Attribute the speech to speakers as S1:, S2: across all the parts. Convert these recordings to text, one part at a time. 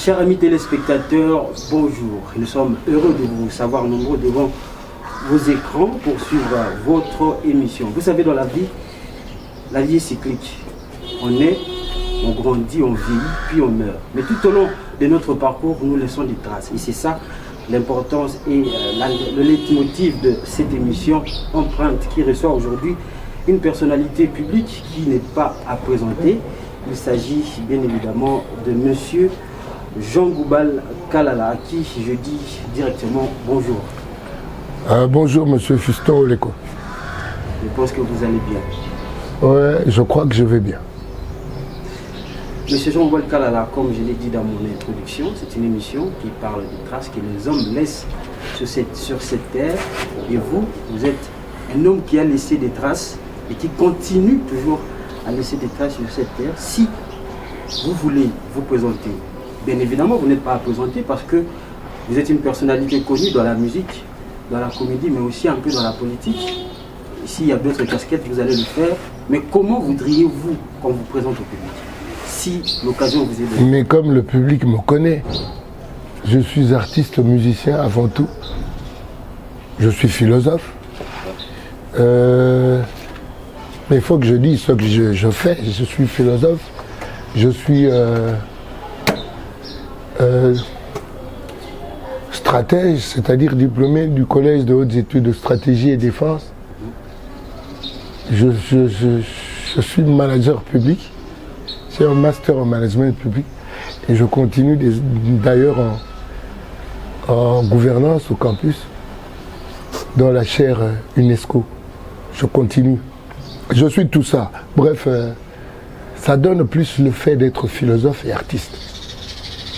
S1: Chers amis téléspectateurs, bonjour. Nous sommes heureux de vous savoir nombreux devant vos écrans pour suivre votre émission. Vous savez, dans la vie est cyclique. On naît, on grandit, on vit, puis on meurt. Mais tout au long de notre parcours, nous laissons des traces. Et c'est ça l'importance et le leitmotiv de cette émission Empreinte qui reçoit aujourd'hui une personnalité publique qui n'est pas à présenter. Il s'agit bien évidemment de Monsieur Jean Goubal Kalala, à qui je dis directement bonjour.
S2: Bonjour Monsieur Fiston Oleko.
S1: Je pense que vous allez bien.
S2: Ouais, je crois que je vais bien.
S1: Monsieur Jean Goubal Kalala, comme je l'ai dit dans mon introduction, c'est une émission qui parle des traces que les hommes laissent sur cette terre. Et vous êtes un homme qui a laissé des traces et qui continue toujours à laisser des traces sur cette terre. Si vous voulez vous présenter, bien évidemment vous n'êtes pas à présenter parce que vous êtes une personnalité connue dans la musique, dans la comédie, mais aussi un peu dans la politique. S'il y a d'autres casquettes, vous allez le faire. Mais comment voudriez-vous qu'on vous présente au public, si l'occasion vous est donnée?
S2: Mais comme le public me connaît, je suis artiste musicien avant tout. Je suis philosophe. Mais il faut que je dise ce que je fais. Je suis philosophe. Je suis stratège, c'est-à-dire diplômé du Collège de hautes études de stratégie et défense. Je suis manager public. C'est un master en management public. Et je continue d'ailleurs en gouvernance au campus, dans la chaire UNESCO. Je continue. Je suis tout ça. Bref, ça donne plus le fait d'être philosophe et artiste.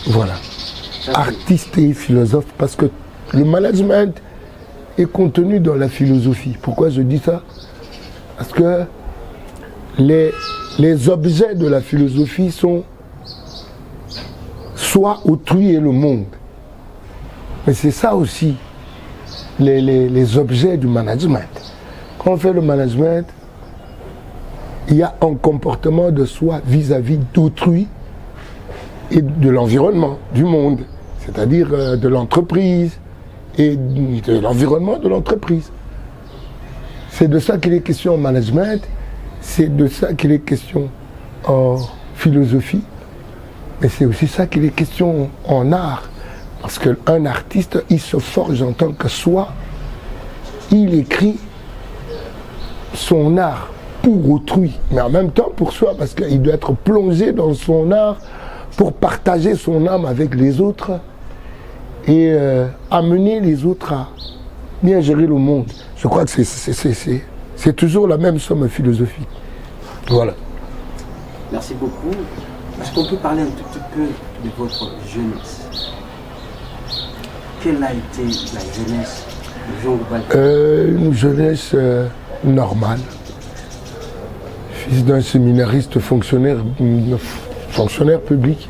S2: Voilà. Artiste et philosophe, parce que le management est contenu dans la philosophie. Pourquoi je dis ça? Parce que les objets de la philosophie sont soit autrui et le monde. Mais c'est ça aussi, les objets du management. Quand on fait le management, il y a un comportement de soi vis-à-vis d'autrui et de l'environnement, du monde, c'est-à-dire de l'entreprise et de l'environnement de l'entreprise. C'est de ça qu'il est question en management, c'est de ça qu'il est question en philosophie, mais c'est aussi ça qu'il est question en art. Parce qu'un artiste, il se forge en tant que soi, il écrit son art pour autrui, mais en même temps pour soi, parce qu'il doit être plongé dans son art pour partager son âme avec les autres et amener les autres à bien gérer le monde. Je crois que c'est toujours la même somme philosophique. Voilà.
S1: Merci beaucoup. Est-ce qu'on peut parler un tout petit peu de votre jeunesse? Quelle a été la jeunesse de Jean Goubal?
S2: Une jeunesse normale. Fils d'un séminariste fonctionnaire public.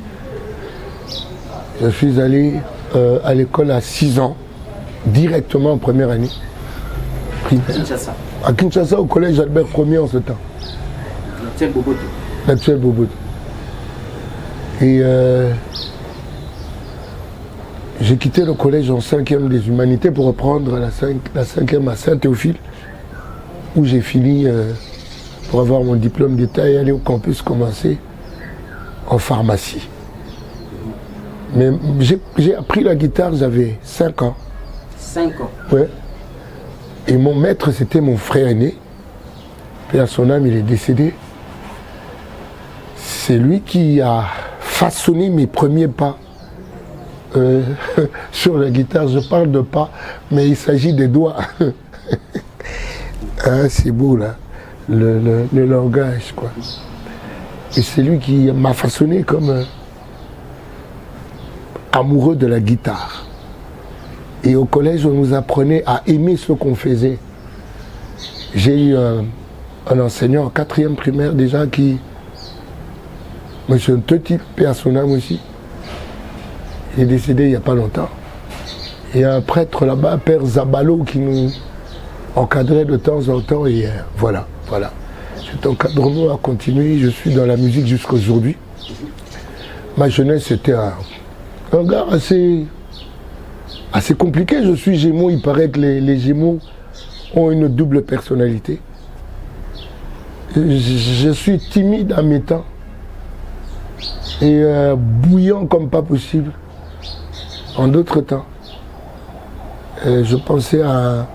S2: Je suis allé à l'école à 6 ans, directement en première année.
S1: Kinshasa.
S2: À Kinshasa, au collège Albert Ier en ce temps.
S1: L'actuel Boboto.
S2: L'actuel Boboto. Et j'ai quitté le collège en 5e des humanités pour reprendre la 5e à Saint-Théophile, où j'ai fini pour avoir mon diplôme d'état et aller au campus commencer en pharmacie. Mais j'ai appris la guitare, j'avais 5 ans.
S1: 5 ans?
S2: Ouais. Et mon maître, c'était mon frère aîné. Puis à son âme, il est décédé. C'est lui qui a façonné mes premiers pas sur la guitare. Je parle de pas, mais il s'agit des doigts. Hein, c'est beau là, le langage quoi. Et c'est lui qui m'a façonné comme amoureux de la guitare. Et au collège, on nous apprenait à aimer ce qu'on faisait. J'ai eu un enseignant en 4e primaire déjà qui, monsieur Ntoti, paix à son âme aussi, il est décédé il n'y a pas longtemps. Il y a un prêtre là-bas, Père Zabalo, qui nous encadrait de temps en temps et voilà. Cet encadrement a continué, je suis dans la musique jusqu'à aujourd'hui. Ma jeunesse, c'était un gars assez compliqué. Je suis Gémeaux, il paraît que les Gémeaux ont une double personnalité. Je suis timide à mes temps et bouillant comme pas possible en d'autres temps. Je pensais à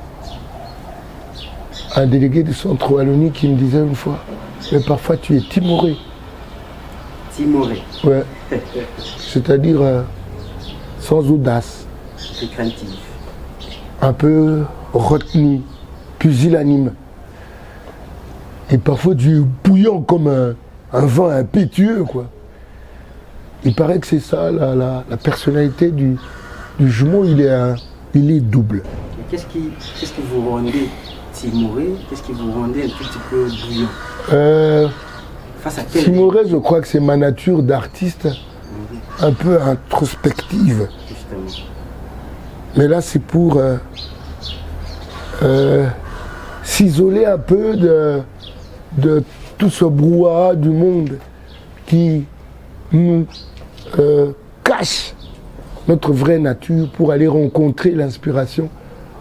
S2: un délégué du centre Wallonie qui me disait une fois, mais parfois tu es timoré.
S1: Timoré.
S2: Ouais. C'est-à-dire sans audace.
S1: Très craintif.
S2: Un peu retenu, pusillanime. Et parfois tu es bouillant comme un vent impétueux, quoi. Il paraît que c'est ça, la personnalité du jumeau, il est double.
S1: Qu'est-ce qui vous rendait timoré? Qu'est-ce qui vous rendait un tout petit peu bouillant? Face à quel...
S2: Timoré, je crois que c'est ma nature d'artiste, un peu introspective.
S1: Justement.
S2: Mais là, c'est pour s'isoler un peu de tout ce brouhaha du monde qui nous cache notre vraie nature pour aller rencontrer l'inspiration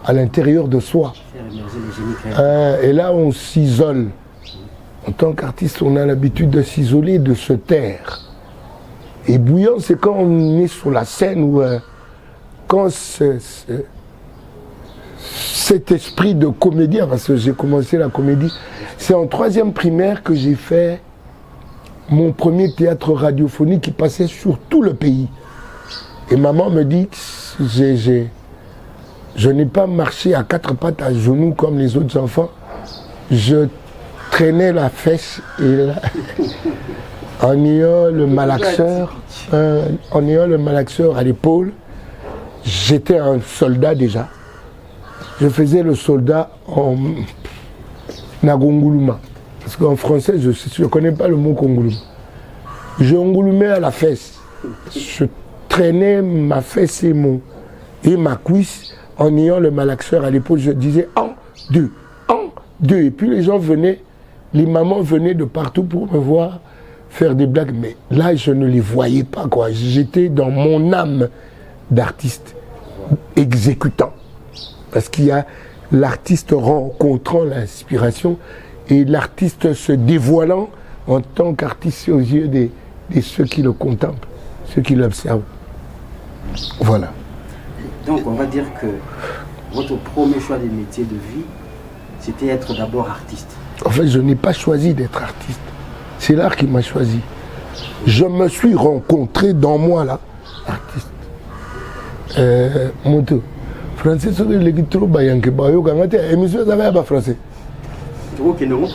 S2: à l'intérieur de soi.
S1: Faire émerger les génies créatifs.
S2: Et là, on s'isole. En tant qu'artiste, on a l'habitude de s'isoler, de se taire. Et bouillant, c'est quand on est sur la scène où quand cet esprit de comédien, parce que j'ai commencé la comédie, c'est en 3e primaire que j'ai fait mon premier théâtre radiophonique qui passait sur tout le pays. Et maman me dit que je n'ai pas marché à 4 pattes à genoux comme les autres enfants. Je traînais la fesse et en ayant le malaxeur à l'épaule. J'étais un soldat déjà. Je faisais le soldat en Nagonguluma. Parce qu'en français, je ne connais pas le mot Konguluma. Je ngouloumais à la fesse. Je traînais ma fesse et ma cuisse en ayant le malaxeur à l'épaule. Je disais 1, 2, 1, 2. Et puis les gens venaient, les mamans venaient de partout pour me voir faire des blagues. Mais là, je ne les voyais pas, quoi. J'étais dans mon âme d'artiste exécutant. Parce qu'il y a l'artiste rencontrant l'inspiration et l'artiste se dévoilant en tant qu'artiste aux yeux de ceux qui le contemplent, ceux qui l'observent. Voilà.
S1: Donc on va dire que votre premier choix de métier de vie, c'était être d'abord artiste.
S2: En fait, je n'ai pas choisi d'être artiste. C'est l'art qui m'a choisi. Je me suis rencontré dans moi, là, artiste. Monto. Français, c'est le qui trop bayanke bayo quand émission ça va pas français.
S1: Trop que non.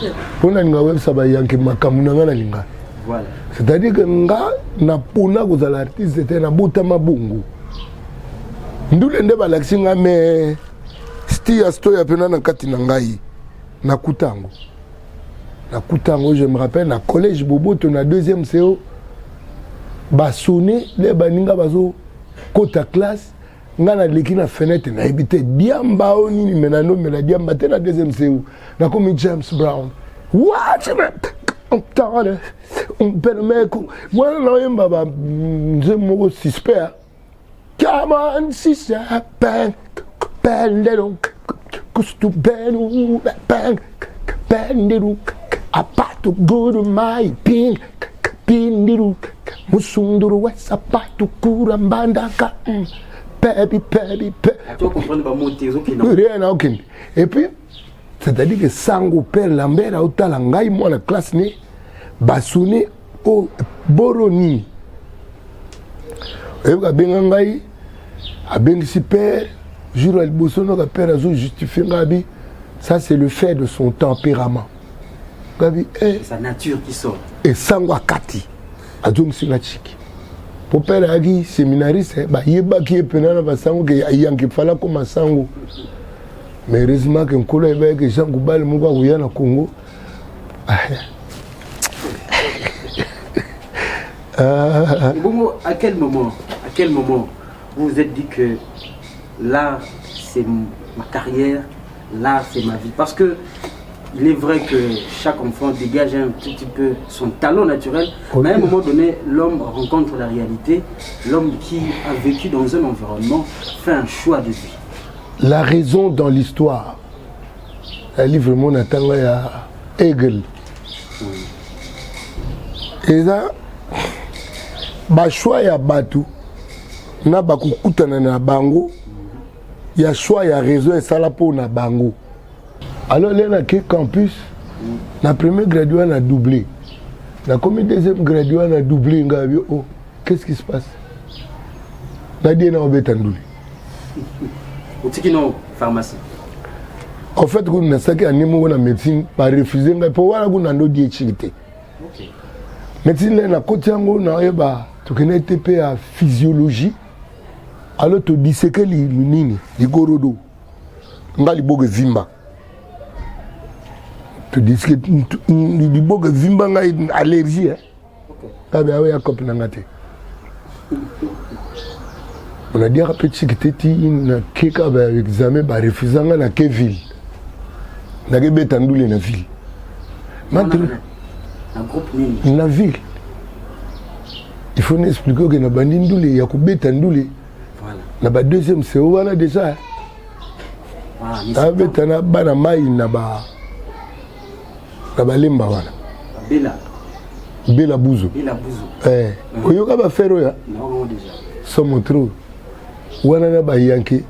S2: On a une web ça bayanke makamuna na linga.
S1: Voilà.
S2: C'est-à-dire que nga na pona ko za l'artiste c'était na botama bongo. Ndule nde ba laksinga me stia stoya pena na kati na ngai na kutango. Na kutango je me rappelle na collège Boboto na 2e CO ba sonné les baninga bazo kota classe. Ngana leki na fenêtre na habité diamba oni ni menano mena diamba te na 2e CU na comme James Brown what on tare on permet que moi na yemba ba nzemo suspect come on sister bang bang donc kustu benu bang bang diru apato good my ping pindiru musunduru wa sapato kurambanda ka rien à aucun. Et puis, c'est-à-dire que Sango Père Lambert a autant la ngaï, moi la classe né, bassoné au Boroni. Et vous avez un ngaï, a bien si père, jure à l'bossono, que père a justifié Gabi, ça c'est le fait de son tempérament. Gabi,
S1: c'est sa nature qui sort.
S2: Et Sango Akati, a donc c'est la chic. Pour père agi séminariste ba yeba ki penana ba sango ke yanke fala ko masango mais heureusement que nkolo eba ke Jean Goubal moko akuya na Congo
S1: à quel moment vous vous êtes dit que là c'est ma carrière, là c'est ma vie? Parce que il est vrai que chaque enfant dégage un tout petit peu son talent naturel,
S2: Okay.
S1: mais à un moment donné, l'homme rencontre la réalité. L'homme qui a vécu dans un environnement fait un choix de vie.
S2: La raison dans l'histoire, le livre mon attend à Hegel. Et ça, ba choix ya batu na bakukutana na bango, ya choix ya raison et ça là pour na bango. Alors là na ke campus, na premier graduat na doublé, na comme deuxième graduat na doublé ngabi oh qu'est-ce qui se passe? Na dit na obetandouli.
S1: Au Tikino pharmacie.
S2: En fait, on a ça qui a la médecine par refuser pour voir qu'on a nos diététique.
S1: Ok.
S2: Médecine là na côté yango na yeba tu connais TP à physiologie. Alors tu dis c'est que li nini li gorodo ngali boge vimba. Tu dis que li boge vimba ngai allergie hein.
S1: Ok.
S2: Kabe awe ya copine ngate. On a dit à petit que tu na keka ba examen ba refuser na ke ville. Na ke betandoule na ville. Maintenant
S1: un groupe nini.
S2: la ville. Il faut nous expliquer que na bandi ndoule ya kubeta ndoule.
S1: Voilà.
S2: Na ba deuxième c'est wana déjà.
S1: Voilà.
S2: Na beta na bana mai na ba lemba wana.
S1: Bela.
S2: Bela buzo.
S1: Bela buzo.
S2: Oyoka ba fero ya.
S1: Non déjà.
S2: Somo trop. Wana na ba yanki.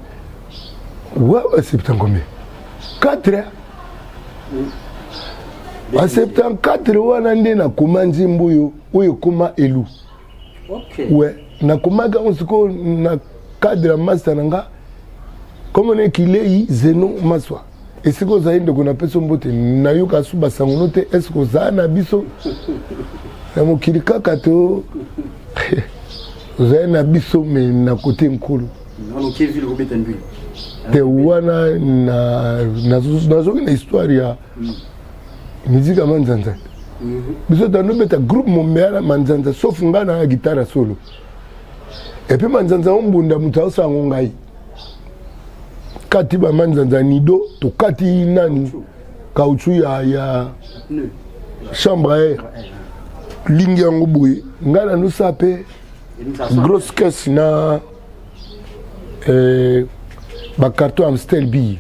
S2: Wa septembre combien? 4 ans. En 74 wana nde na koma nzimbo yo oyo koma elu.
S1: Ok.
S2: Ouais, na koma ga onsiko na cadre master nanga comme on est qu'il est zeno maswa. Et ce que zainde ko na peso mbote na yoka suba sangono te est-ce que za na biso na mokilika kato za na biso me na côté nkolo.
S1: On est ville robeta ndui.
S2: Te wana na histoire ya musique à Manzanza. Biso dans beta groupe Montréal Manzanza sauf ngana na guitare solo. Et puis Manzanza ombunda muta osango ngai. Kati ba Manzanza nido to kati nani kauchu ya chambre à air. Lingi yango boye. Ngana no sape grosse caisse na ba carton Amstel bi.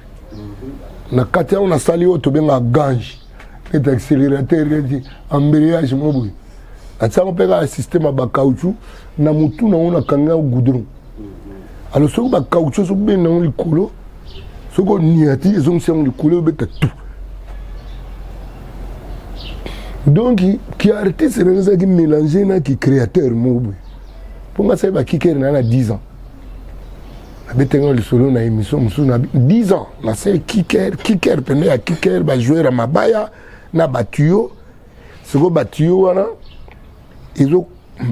S2: Na kati on a sali o to benga gange. Et accélérateur embrayage mobile atsango peka un système ba caoutchouc na mutu na ona kanga goudron alors ce ba caoutchouc so ben na likolo soko niati ezong sem likolo beta tout donc qui artiste c'est qui mélanger na qui créateur mobile pour nga ça ba kicker na 10 ans abetenga le solo na émission musuna 10 ans na c'est kicker pene ya kicker ba jouer à mabaya na batuyo siko batuyo wana ezo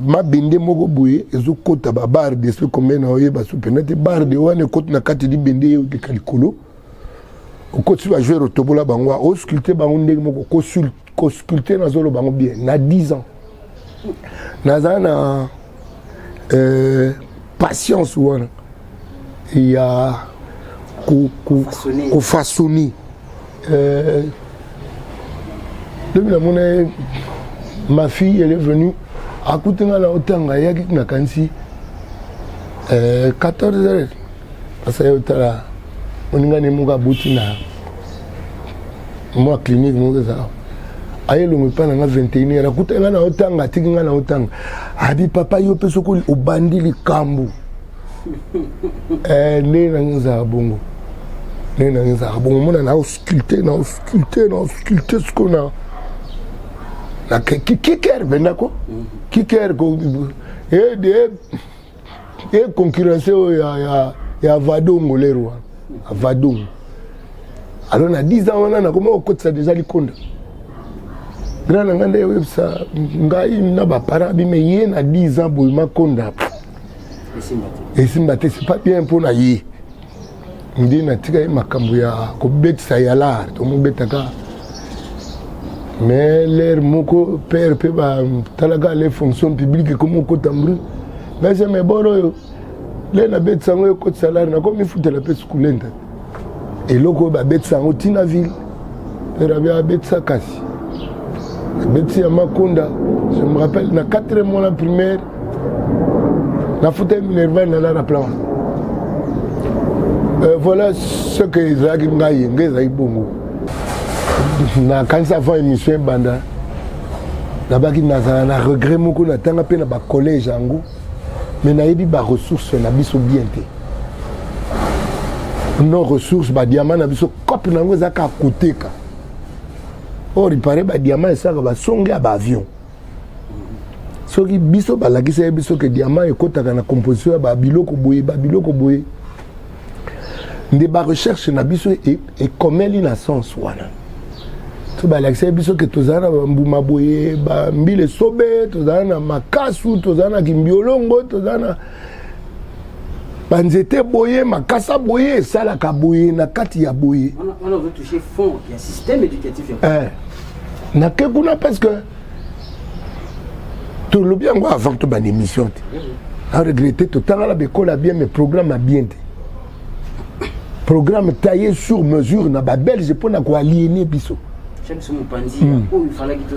S2: mabende moko boye ezo kota ba bar de ce comme na oyeba so penete bar de wana kota na kati di bende yo de kalikolo o koti ba jouer otobola bango o sculpter bango ndenge moko ko sculpter na zolo bango bien na 10 ans na zana patience wana il y a ko façonner ma fille elle est venue à côté de la otanga ya ki na kansi 14 heures parce que otala oninga ne muka buti na moi clinique mo ça aye lo mpa na 21 heures akuta nga na otanga tikinga na otanga abi papa yo peso ko obandili kambu ne na nza bongo mona na sculpter ce qu'on a na kicker benda ko kicker ko et concurrence ya vadongo lerwa vadongo alors na 10 ans wana na comment okotsa déjà likonda grand nganda ya websa ngai na ba para bi me ye na 10 ans boy makonda et simbate c'est pas bien pour na ye ndi na tika makambo ya ko betsa ya lar to mo betaka mais l'air moko père pe ba talaga les fonctions publiques comme ko tambru mais c'est mes boro le na betsa ngo ko salaire na comme il faut de la peste coulente et loko ba betsa ngo tina ville Rabia Abetsa Kassi. Abetsi Amakunda. Je me rappelle, dans 4e mois en primaire, la faute Minerva n'a pas plan. Voilà ce que Isaac Ngaï, Ngaï Bongo. Quand ça fait émission Banda, là-bas, il y a un regret, il y a un collège, mais il y a des ressources, il y a des bien. Nos ressources, les diamants, il y a des copes qui sont à côté. Or, il paraît que les diamants sont à l'avion. Ce qui est que les diamants sont à la composition de Biloko Boye. Des recherches et comme elle est sens. Tu as l'accès que tu as Mbuma Boye, Mbile Sobe, tu as Makasu, tu as Kimbiolongo, tu as Banzete Boye, Makasa Boye, Salaka Boye, Nakati ya Boye.
S1: On veut toucher fond, il y a un système éducatif.
S2: Nakekuna parce que tout le bien avant de ban émission. A regretté tout à l'heure l'école bien mais programme bien. Programme taillé sur mesure na ba belge pour na ko aliéner biso.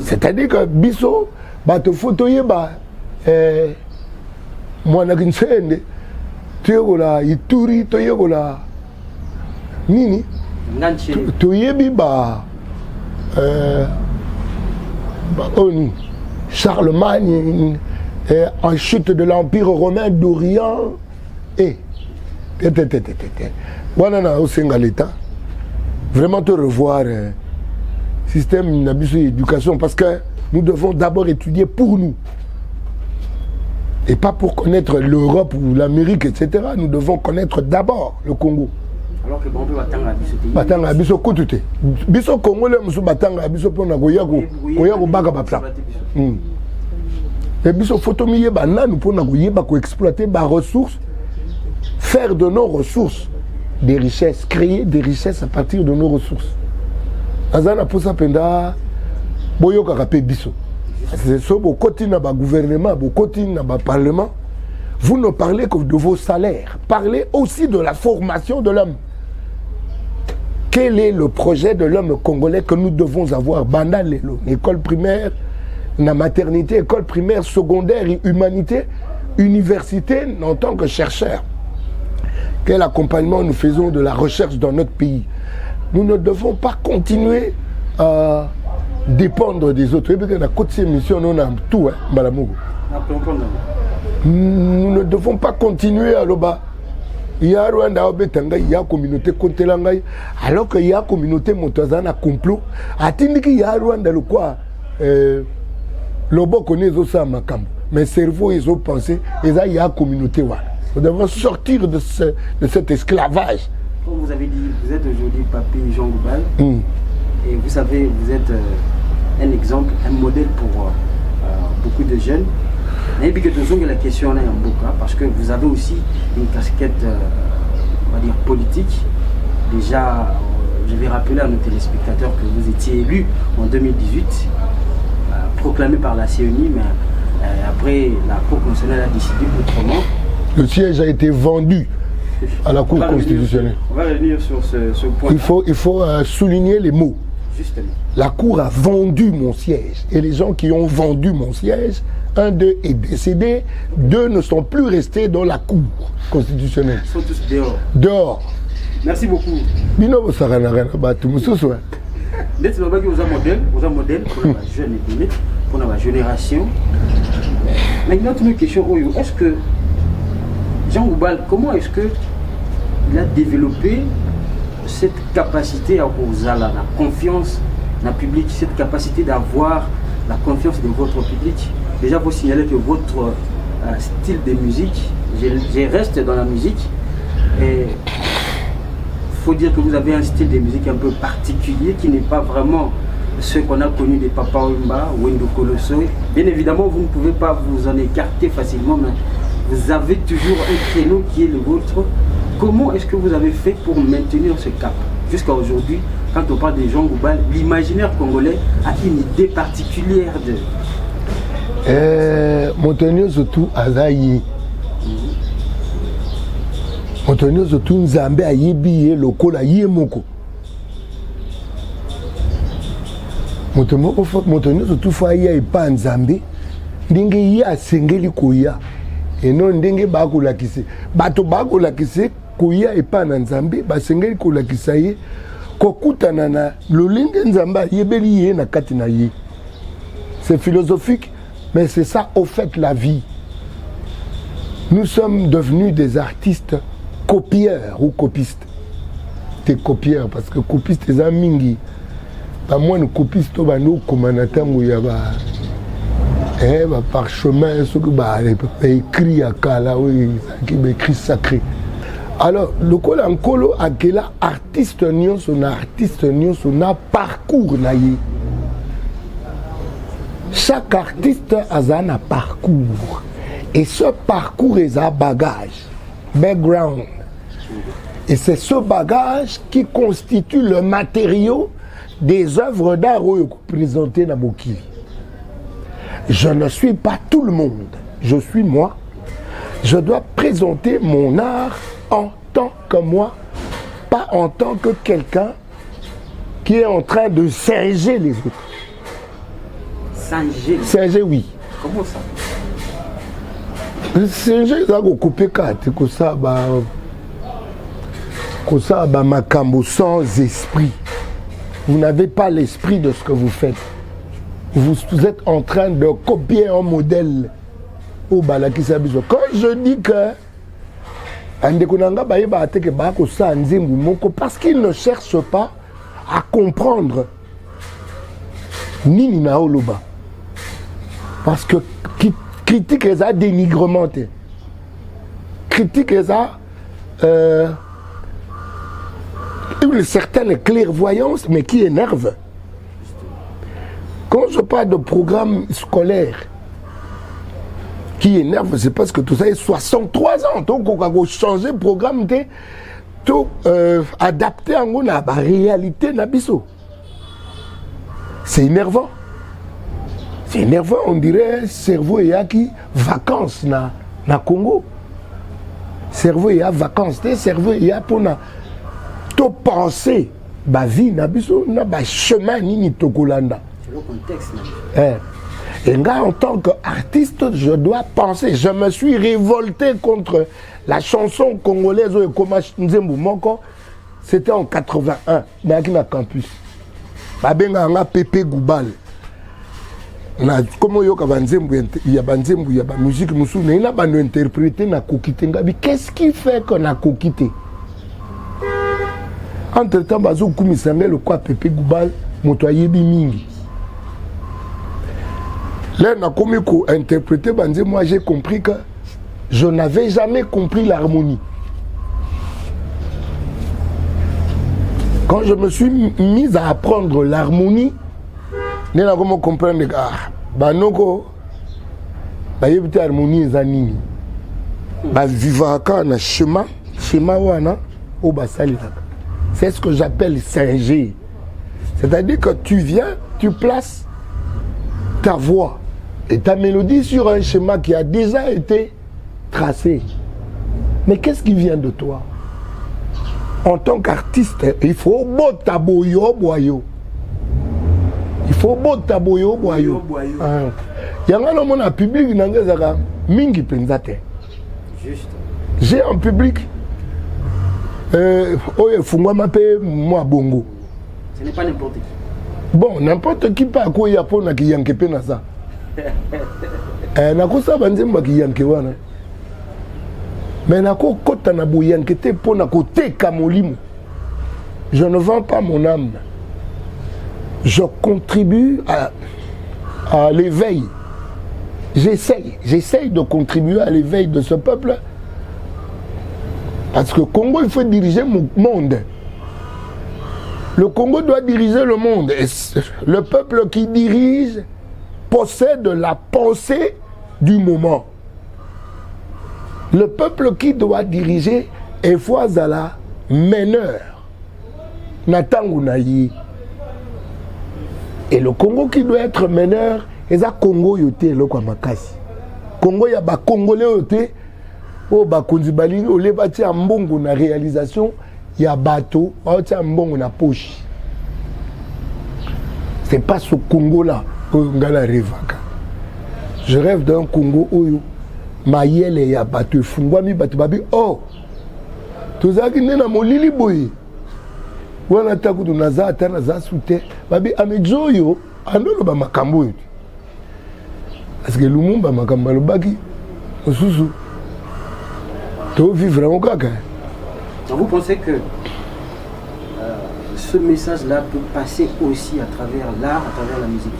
S2: C'est-à-dire que biso ba te photoyer ba moi na kinsende teola ituri toyegola nini toyebi ba ONU Charlemagne en chute de l'Empire romain d'Orient et voilà au Sénégal vraiment te revoir système d'éducation parce que nous devons d'abord étudier pour nous et pas pour connaître l'Europe ou l'Amérique, etc. Nous devons connaître d'abord le Congo.
S1: Alors que bon,
S2: batanga biso kutute biso congolais musu batanga biso pona koyako baka bapla et biso photo miye bananu pona koyeba ko exploiter ba ressources, faire de nos ressources des richesses, créer des richesses à partir de nos ressources. Azana posa penda boyoka kapé biso. C'est ça au quotidien na gouvernement, au quotidien na parlement. Vous ne parlez que de vos salaires. Parlez aussi de la formation de l'homme. Quel est le projet de l'homme congolais que nous devons avoir? Banda Lelo, école primaire, la maternité, école primaire, secondaire, humanité, université en tant que chercheur. Quel accompagnement nous faisons de la recherche dans notre pays? Nous ne devons pas continuer à dépendre des autres. Nous ne devons pas continuer à l'oba. Il y a Rwanda, il y a communauté contre l'angaï, alors qu'il y a communauté montazana complot. Attendez qu'il y a Rwanda le quoi, le bon connaît ça macam, mais cerveau ils ont pensé, et là il y a communauté wa. Nous devons sortir de cet esclavage.
S1: Comme vous avez dit, vous êtes aujourd'hui Papi Jean Goubal, et vous savez, vous êtes un exemple, un modèle pour beaucoup de jeunes. Et puis que tu as la question là en beaucoup, parce que vous avez aussi une casquette, on va dire, politique. Déjà, je vais rappeler à nos téléspectateurs que vous étiez élu en 2018, proclamé par la CENI, mais après la Cour constitutionnelle a décidé autrement.
S2: Le siège a été vendu à la Cour constitutionnelle.
S1: On va revenir sur ce point.
S2: Il faut souligner les mots.
S1: Justement.
S2: La Cour a vendu mon siège. Et les gens qui ont vendu mon siège, un d'eux est décédé, deux ne sont plus restés dans la Cour constitutionnelle.
S1: Ils sont tous dehors.
S2: Dehors.
S1: Merci beaucoup.
S2: Bino Sarana Batumoussou.
S1: Vous avez un modèle pour la jeune et pour la génération. Maintenant, une question, est-ce que Jean Goubal, comment est-ce qu'il a développé cette capacité à vous la confiance dans le public, cette capacité d'avoir la confiance de votre public? Déjà, vous signalez que votre style de musique, je reste dans la musique, et il faut dire que vous avez un style de musique un peu particulier qui n'est pas vraiment ce qu'on a connu des Papa Wemba, Wendo Colosso. Bien évidemment, vous ne pouvez pas vous en écarter facilement, mais vous avez toujours un créneau qui est le vôtre. Comment est-ce que vous avez fait pour maintenir ce cap jusqu'à aujourd'hui? Quand on parle de Jean Goubal, l'imaginaire congolais a une idée particulière de...
S2: Montenio surtout Azaï. Montenio surtout Nzambe Ayebi Lokola Yemoko. moto nyonso tufa aya epa nzambe ndenge ye asengeli koya eno ndenge bakolakisa bato bakolakisa koya epa na nzambe basengeli kolakisa ye kokutana na lolenge nzambe ayebeli ye na kati na ye. C'est philosophique, mais c'est ça au fait la vie. Nous sommes devenus des artistes copieurs ou copistes. Des copieurs, parce que copistes, c'est un mingi. Pas moins de copistes, nous, comme un atteint où il y a parchemin, ce que écrit à Kala, oui, qui écrit sacré. Alors, le col en colo, à quel artiste nion, son parcours naïe. Chaque artiste a un parcours. Et ce parcours est un bagage, background. Et c'est ce bagage qui constitue le matériau des œuvres d'art présentées dans Mokili. Je ne suis pas tout le monde, je suis moi. Je dois présenter mon art en tant que moi, pas en tant que quelqu'un qui est en train de singer les autres. Singer, oui.
S1: Comment ça?
S2: Singer, ça va couper carte, que ça va makambo sans esprit. Vous n'avez pas l'esprit de ce que vous faites. Vous êtes en train de copier un modèle au Balakisabiso. Quand je dis que parce qu'il ne cherche pas à comprendre Nini Naoloba. Parce que critique les a dénigrement. Critique les a une certaine clairvoyance, mais qui énerve. Quand je parle de programme scolaire qui énerve, c'est parce que tout ça est 63 ans. Donc on va changer le programme, tout adapter à la réalité nabiso. C'est énervant. C'est énervant, on dirait cerveau et qui vacances na Congo. Cerveau et vacances, cerveau et pour na to penser ba vie nabiso na ba chemin nini tokolanda.
S1: C'est le contexte.
S2: Et là, en tant qu'artiste, je dois penser. Je me suis révolté contre la chanson congolaise au Nzembo Moko. C'était en 81, dans le campus. Babenga nga Pépé Goubal. Comment il y a la musique, il a interprété na kokité. Qu'est-ce qui fait qu'on a kokité? Entre-temps, bazo kumisanga le quoi Pépé Goubal, motoye bimingi. Là, on a commis qu'on interpréter, moi j'ai compris que je n'avais jamais compris l'harmonie. Quand je me suis mis à apprendre l'harmonie, je n'ai pas compris que banoko, bayebite harmonie zanini. Ba vivaka na schéma wana au basali. C'est ce que j'appelle singer. C'est-à-dire que tu viens, tu places ta voix et ta mélodie sur un schéma qui a déjà été tracé. Mais qu'est-ce qui vient de toi? En tant qu'artiste, il faut beau taboyo boyo. Il faut beau taboyo boyo. Il y a un public qui n'a mingi penzate.
S1: Juste.
S2: J'ai un public. Moi bongo.
S1: Ce n'est pas n'importe qui.
S2: Bon, n'importe qui peut accueillir pour na ki yanke pe na ça. Na ko sa banzemba ki yanke wana. Mais na ko kota na bo yanke te pour na ko teka molimo. Je ne vends pas mon âme. Je contribue à l'éveil. J'essaye de contribuer à l'éveil de ce peuple. Parce que le Congo, il faut diriger le monde. Le Congo doit diriger le monde. Et le peuple qui dirige possède la pensée du moment. Le peuple qui doit diriger est Fouazala, meneur. Natangunayi. Et le Congo qui doit être meneur, c'est le Congo yote le Kwamakasi. Congo ya ba Congolais yote. O bakonzi balingi oleba tia mbongo na réalisation ya bateau, o tia mbongo na poche. C'est pas ce Congo-là où Ngala rêve. Je rêve d'un Congo où Mayele ya bateau fungwami bateau babi oh tozaki nena molili boye wana takutu naza ata naza sute babi amejoyo andolo ba makambo parce que Lumumba makambo lobaki osusu to vivre en kaka.
S1: Vous pensez que ce message-là peut passer aussi à travers l'art, à travers la musique?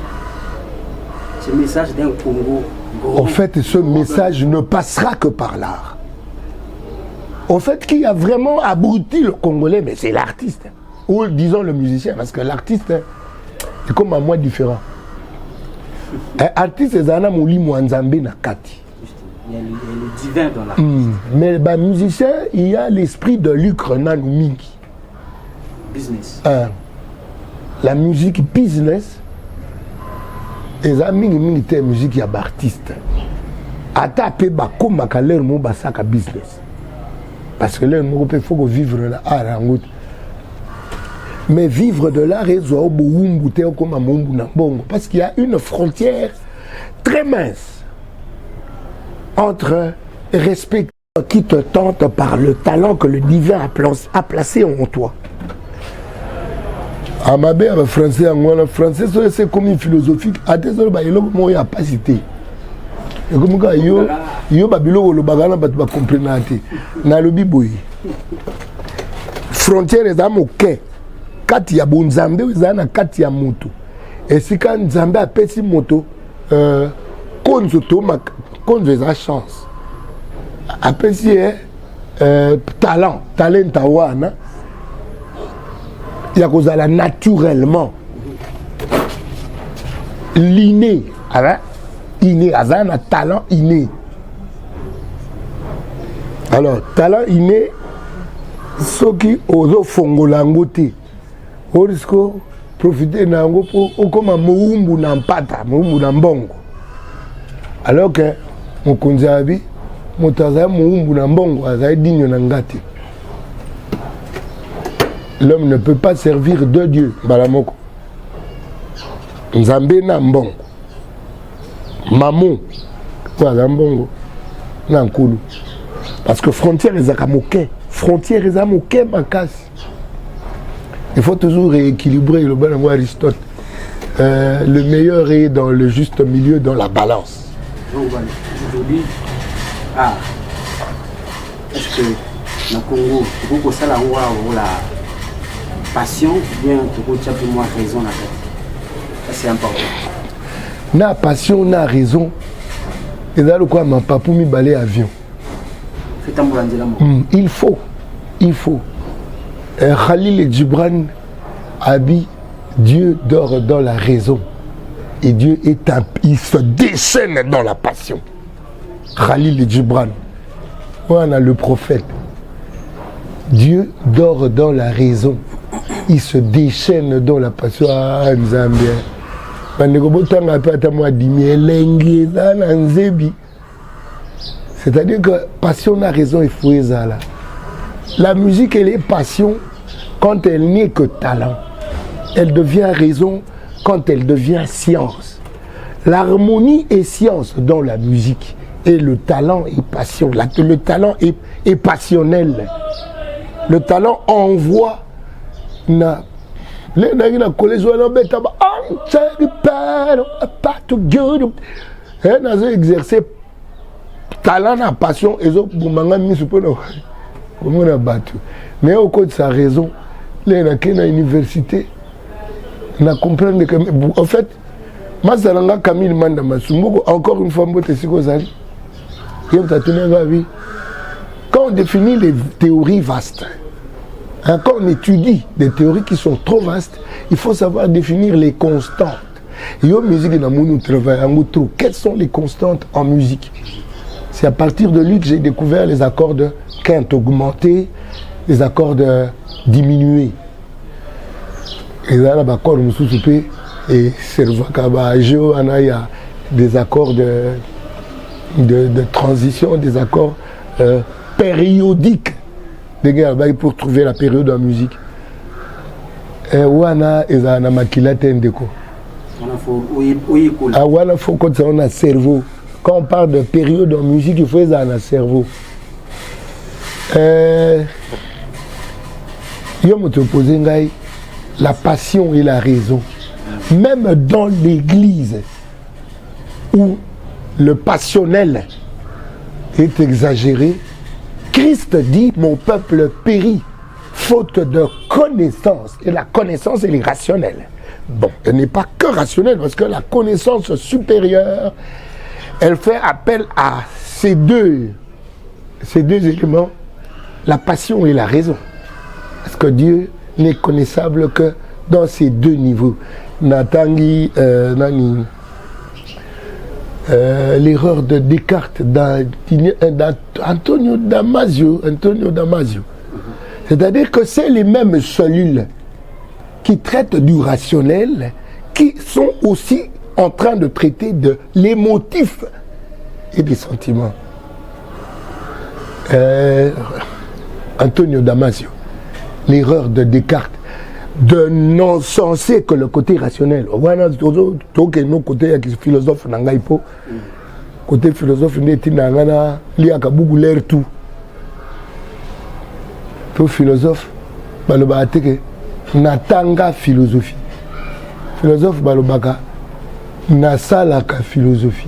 S1: Ce message d'un Congo.
S2: En fait, ce message ne passera que par l'art. En fait, qui a vraiment abruti le Congolais, mais c'est l'artiste. Ou disons le musicien, parce que l'artiste est comme à moi différent. Un artiste, c'est un mouli mouanzambe na kati.
S1: Il y a le divin dans l'art.
S2: Mais le musicien, il y a l'esprit de Luc Renan Mingi.
S1: Business.
S2: La musique business. Les amis militaires musique il y a artiste. Ata pe ba koma ka leur mo basaka business. Parce que leur mo peut faut vivre l'art en route. Mais vivre de l'art et zo bo wumbu te comme mombu na bongo parce qu'il y a une frontière très mince entre respect qui te tente par le talent que le divin a placé en toi. À ma belle français, en français, c'est comme une philosophique. À tes heures, il y a pas cité. Et comme ça, il y a babilo le bagana bat ba comprendre. Na lobi boy. Frontière est à moké. Kati ya bonzambe, zana kati ya moto. Et si quand nzambe a pesi moto, konzo to mak, konzo a chance. A pesi talent tawana. Il y a cause à la naturellement l'inné, inné, un talent inné. Alors, talent inné, ce qui oso fongolangote, au risque profiter nango pour comme un moumbu nampata, moumbu nambongo. Alors que mon konzabi, mon taza moumbu nambongo, azaï digne nangati. L'homme ne peut pas servir deux dieux. Balamoko. Nzambe na mbongo. Mamon. Mbongo. Na nkulu. Parce que frontière est à moquer. Frontière est à moquer ma casse. Il faut toujours rééquilibrer le bon Aristote. Le meilleur est dans le juste milieu, dans la balance.
S1: Donc voilà, aujourd'hui, est-ce que dans le Congo, il faut que ça la passion, bien tu as pour moi raison la tête. C'est important.
S2: Na passion, na raison. Et là le quoi ma papa mi balai avion. Il faut. Khalil Gibran a dit Dieu dort dans la raison et Dieu il se déchaîne dans la passion. Khalil Gibran. On a le prophète. Dieu dort dans la raison. Il se déchaîne dans la passion. C'est-à-dire que passion a raison, il faut là. La musique, elle est passion quand elle n'est que talent. Elle devient raison quand elle devient science. L'harmonie est science dans la musique. Et le talent est passion. Le talent est passionnel. Le talent envoie. Na collège exercer talent na passion et mais au côté de sa raison les na université na comprendre que en fait Mazalanga Camille Manda Masumbuko encore une fois mbote sikozali quand on définit les théories vastes. Quand on étudie des théories qui sont trop vastes, il faut savoir définir les constantes. Quelles sont les constantes en musique? C'est à partir de lui que j'ai découvert les accords de quinte augmentée, les accords de diminués. Et là, l'accord de et il y a des accords de transition, des accords périodiques. Pour trouver la période en musique. Wana ezana makila tendeko. Ah, voilà, faut qu'on ait un cerveau. Quand on parle de période en musique, il faut avoir un cerveau. Yo me te posé la passion et la raison. Même dans l'église où le passionnel est exagéré, Christ dit mon peuple périt faute de connaissance. Et la connaissance, elle est rationnelle. Bon, elle n'est pas que rationnelle parce que la connaissance supérieure, elle fait appel à ces deux éléments, la passion et la raison. Parce que Dieu n'est connaissable que dans ces deux niveaux. Natangi, l'erreur de Descartes d'Antonio Damasio. C'est-à-dire que c'est les mêmes cellules qui traitent du rationnel, qui sont aussi en train de traiter de l'émotif et des sentiments. Antonio Damasio, l'erreur de Descartes, de non-senser que le côté rationnel. Voilà, côté philosophe n'angaipo, côté philosophe n'était n'angana, liaka beaucoup l'air tout. Tout philosophe, baloba teke, natanga philosophie. Philosophe balobaka, nasalaka philosophie.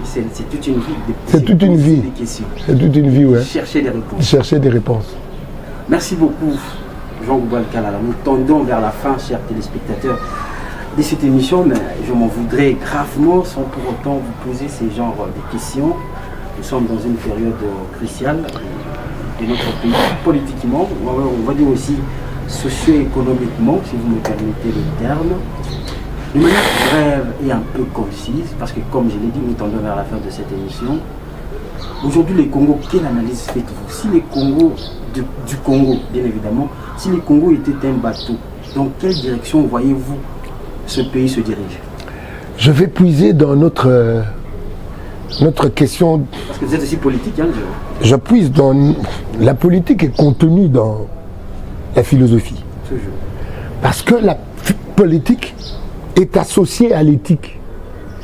S1: C'est toute une vie.
S2: C'est toute une vie. C'est toute une vie, ouais.
S1: Chercher des réponses.
S2: Chercher des réponses.
S1: Merci beaucoup, Jean Goubal Kalala. Nous tendons vers la fin, chers téléspectateurs, de cette émission, mais je m'en voudrais gravement sans pour autant vous poser ces genres de questions. Nous sommes dans une période cruciale de notre pays, politiquement, on va dire aussi socio-économiquement, si vous me permettez le terme. De manière brève et un peu concise, parce que comme je l'ai dit, nous tendons vers la fin de cette émission. Aujourd'hui, les Congos, quelle analyse faites-vous? Si les Congos, du Congo, bien évidemment, si les Congos étaient un bateau, dans quelle direction voyez-vous ce pays se dirige?
S2: Je vais puiser dans notre question.
S1: Parce que vous êtes aussi politique, hein,
S2: je puise dans... La politique est contenue dans la philosophie.
S1: Toujours.
S2: Parce que la politique est associée à l'éthique.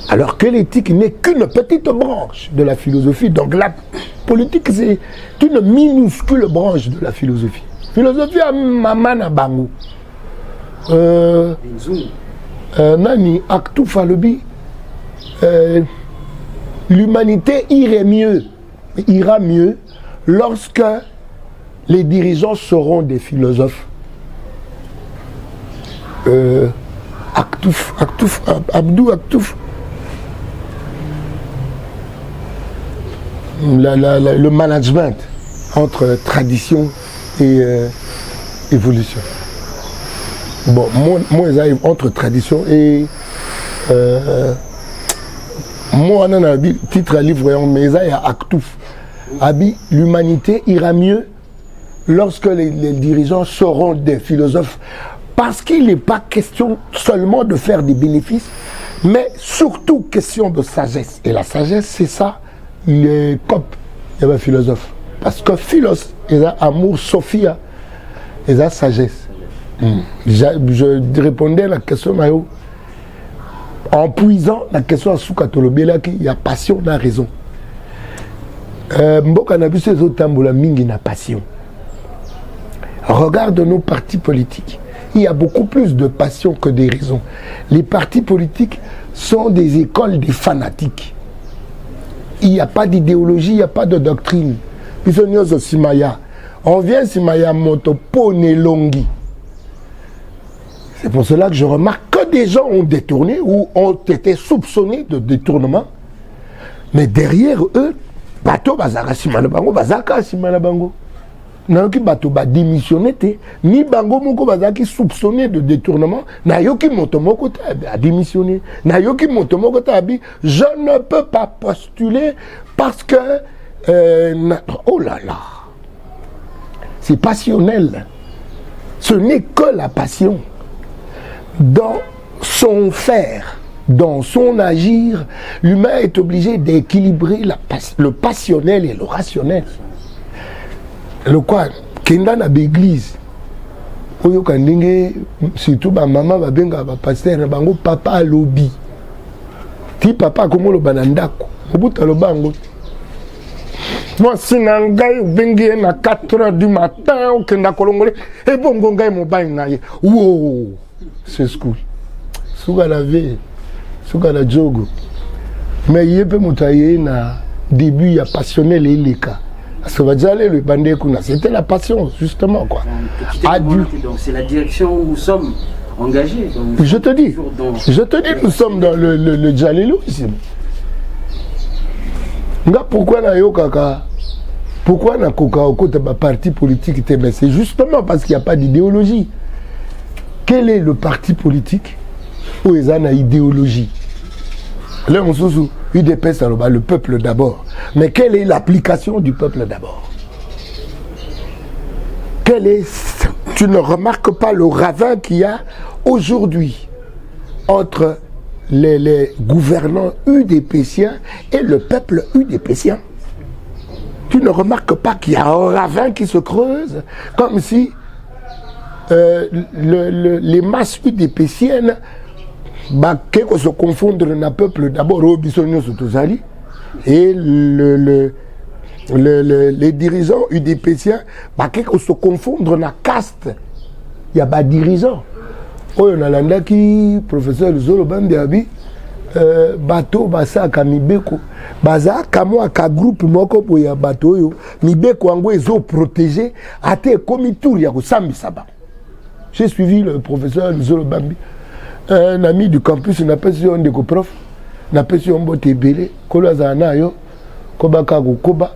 S2: Alors que l'éthique n'est qu'une petite branche de la philosophie. Donc la politique, c'est une minuscule branche de la philosophie. Philosophie à Mamana Bango. Nani Aktouf Alobi. L'humanité ira mieux lorsque les dirigeants seront des philosophes. Abdou Aktouf. Le management entre tradition et évolution. Bon, moi j'arrive entre tradition et moi on a un titre à livre mais il y a Aktouf. L'humanité ira mieux lorsque les dirigeants seront des philosophes, parce qu'il n'est pas question seulement de faire des bénéfices, mais surtout question de sagesse. Et la sagesse, c'est ça, les copes, il y a un philosophe. Parce que philos, il y a amour, Sophia, il y a sagesse. Je répondais à la question, Mayo, en puisant la question à Soukatolobela, il y a passion, il y a raison. Mboka n'a vu ces autres tamboula mingi na passion. Regarde nos partis politiques. Il y a beaucoup plus de passion que des raisons. Les partis politiques sont des écoles des fanatiques. Il n'y a pas d'idéologie, il n'y a pas de doctrine. On vient Simaya Moto Pone Longi. C'est pour cela que je remarque que des gens ont détourné ou ont été soupçonnés de détournement. Mais derrière eux, bateau bazaka simana bango, bazaka simana bango. Nayoki bato ba démissionné ni bango moko bazaki soupçonné de détournement, nayoki moto moko a démissionné, nayoki moto moko abi je ne peux pas postuler parce que oh là là. C'est passionnel. Ce n'est que la passion. Dans son faire, dans son agir, l'humain est obligé d'équilibrer le passionnel et le rationnel. Le quoi, Kenda na l'église, oyo kandenge surtout ba maman ba benga ba pasteur na bango papa lobby ti papa komo lo banandako obuta lo bango moi sinangai bengi na 4h du matin okenda kolongole e bongo ngai mobile na ye wow c'est school suka la vie suka la jogo mais yepe mutaye na début il y a passionné les leka. C'était la passion, justement. Quoi.
S1: Donc c'est la direction où nous sommes engagés. Donc,
S2: je te dis, nous sommes dans le Djalilouisme. Pourquoi na yo kaka? Pourquoi na koka au côté de parti politique? C'est justement parce qu'il n'y a pas d'idéologie. Quel est le parti politique où il y a une idéologie? Là, on se souvient, UDPS, le peuple d'abord. Mais quelle est l'application du peuple d'abord? Tu ne remarques pas le ravin qu'il y a aujourd'hui entre les gouvernants UDPsiens et le peuple UDPsien? Tu ne remarques pas qu'il y a un ravin qui se creuse comme si les masses UDPsiennes qu'on se confondre dans le peuple d'abord et les dirigeants UDPsiens qu'on se confondre dans la caste. Il y a pas de dirigeants. On a l'andaki professeur Zolo Bandiabi bateau basa kamibeko baza kamo aka groupe moko po ya bateau yo mibeko yango ezo protéger ate komi tour ya kosambisa ba. J'ai suivi le professeur Zolo Bambi. Un ami du campus n'a pas su un de prof, n'a pas su un boté belé, Kolazana yo, Kobaka Koba,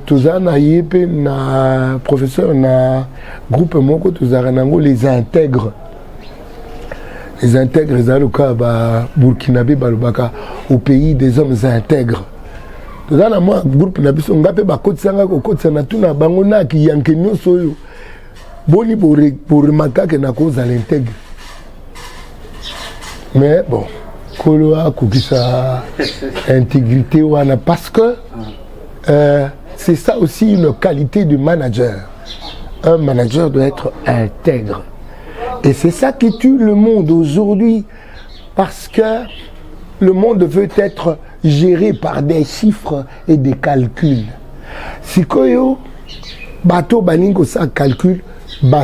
S2: Tuzana Yepe, na professeur, na groupe Moko, Tuzaranango, les intègres. Les intègres, les Aluka, Burkinabé, Balubaka, au pays des hommes intègres. Tuzana, moi, groupe Nabiso, Ngape, Bakotsanga, Kotsana, Tuna, Bangona, qui yankenyo soyo. Boni pour remarquer que na cause à l'intègre. Mais bon, Koloa, Koukisa, intégrité, parce que c'est ça aussi une qualité du manager. Un manager doit être intègre. Et c'est ça qui tue le monde aujourd'hui, parce que le monde veut être géré par des chiffres et des calculs. Si Koyo, bateau baningo ça calcul,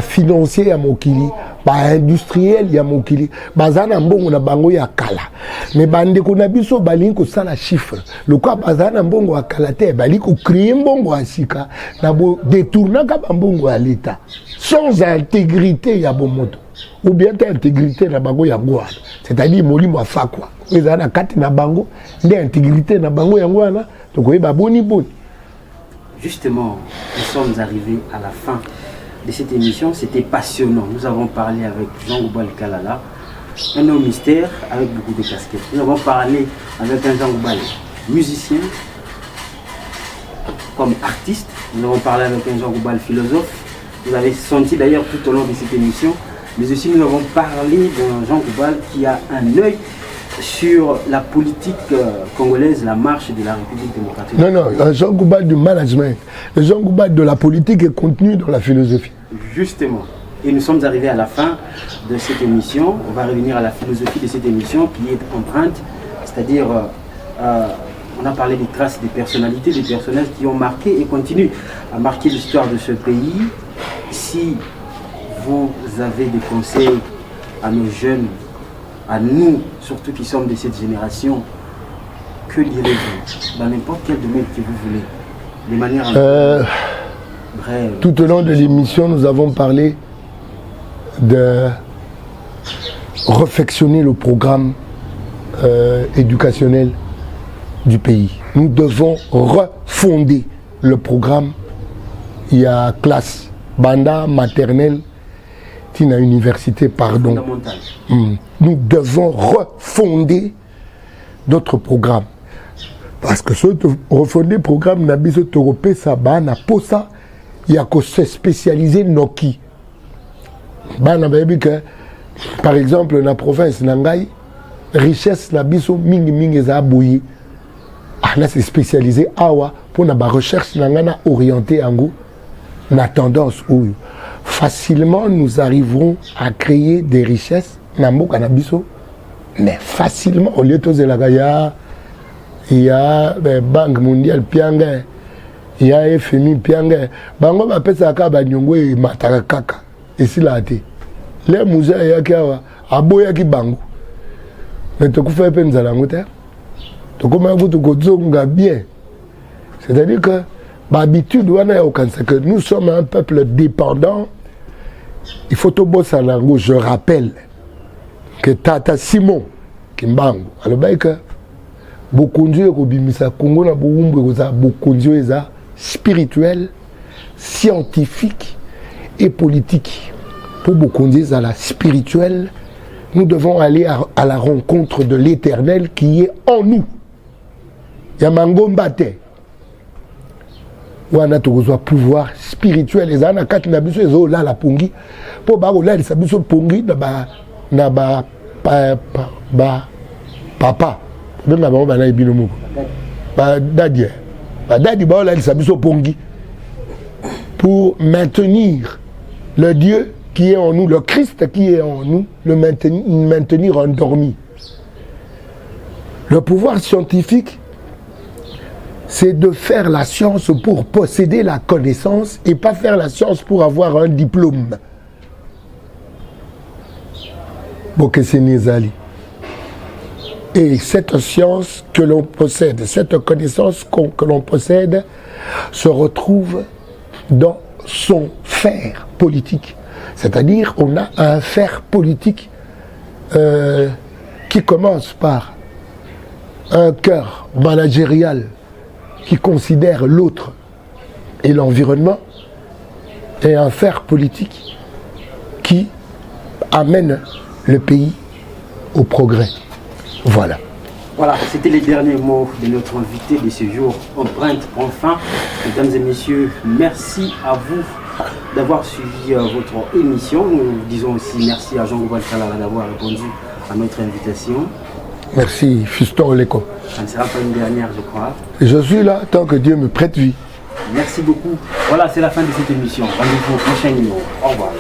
S2: financier à Mokili, industriel ya Mokili, bazana mbongo na bango ya kala. Mais bande ko na biso balingo sala chiffre. Le quoi bazana mbongo ya kala te baliko créer mbongo ya sika na bo détourner ka mbongo ya l'état. Sans intégrité ya bomoto. Ou bien intégrité na bango ya ngwa. C'est-à-dire molimo fa quoi. Ezana kati na bango, ndé intégrité na bango ya ngwa na, to ko ba boni boni.
S1: Justement, nous sommes arrivés à la fin de cette émission. C'était passionnant. Nous avons parlé avec Jean-Goubal Kalala, un homme mystère avec beaucoup de casquettes. Nous avons parlé avec un Jean-Goubal musicien, comme artiste. Nous avons parlé avec un Jean-Goubal philosophe. Vous avez senti d'ailleurs tout au long de cette émission. Mais aussi nous avons parlé d'un Jean-Goubal qui a un œil sur la politique congolaise, la marche de la République démocratique.
S2: Non, un Jean-Goubal du management. Le Jean-Goubal de la politique est contenu dans la philosophie.
S1: Justement. Et nous sommes arrivés à la fin de cette émission. On va revenir à la philosophie de cette émission qui est empreinte, c'est-à-dire on a parlé des traces des personnalités, des personnages qui ont marqué et continuent à marquer l'histoire de ce pays. Si vous avez des conseils à nos jeunes, à nous, surtout qui sommes de cette génération, que direz-vous dans n'importe quel domaine que vous voulez, de manière brève.
S2: Tout au long de l'émission, nous avons parlé de réfectionner le programme éducationnel du pays. Nous devons refonder le programme. Il y a classe, banda, maternelle, tina université, pardon. Nous devons refonder notre programme. Parce que ce refonder le programme, n'a pas de ça, n'a pas ça, il y a que se spécialiser Noki. Par exemple, dans la province Nangai, richesse la biso mingi mingi za boyi. Là c'est spécialisé awa pour la recherche nangana orientée en go na tendance où facilement nous arriverons à créer des richesses, mais facilement, au lieu de il y a Banque mondiale Pianga, il y a FMI Pianga, Bango appelle ça Kabanyongo et Matakaka, et c'est là. Les musées, il y a qui aboya qui Bango. Mais tu fais peine à la montée. Tu commences à bien. C'est-à-dire que l'habitude, c'est que nous sommes un peuple dépendant. Il faut tout bosser en anglais. Je rappelle que Tata Simon Kimbangu, alors que beaucoup de gens Congo na beaucoup de gens spirituel, scientifique et politique. Pour beaucoup de gens spirituel, nous devons aller à la rencontre de l'Éternel qui est en nous. Yamango Mbate. Wana tokozwa pouvoir spirituel les ana kati na biso ezo la pongi po ba la biso pongi na ba papa benga ba na ibino moko ba dadi ba la biso pongi pour maintenir le Dieu qui est en nous, le Christ qui est en nous, le maintenir endormi. Le pouvoir scientifique, c'est de faire la science pour posséder la connaissance et pas faire la science pour avoir un diplôme. Et cette science que l'on possède, cette connaissance que l'on possède, se retrouve dans son faire politique. C'est-à-dire, on a un faire politique qui commence par un cœur managérial qui considère l'autre et l'environnement, et un faire politique qui amène le pays au progrès. Voilà.
S1: Voilà, c'était les derniers mots de notre invité de ce jour. Empreinte enfin. Mesdames et messieurs, merci à vous d'avoir suivi votre émission. Nous disons aussi merci à Jean-Gobal Kalala d'avoir répondu à notre invitation.
S2: Merci, Fiston Oleko.
S1: Ça ne sera pas une dernière, je crois.
S2: Je suis là tant que Dieu me prête vie.
S1: Merci beaucoup. Voilà, c'est la fin de cette émission. Rendez-vous au prochain numéro. Au revoir.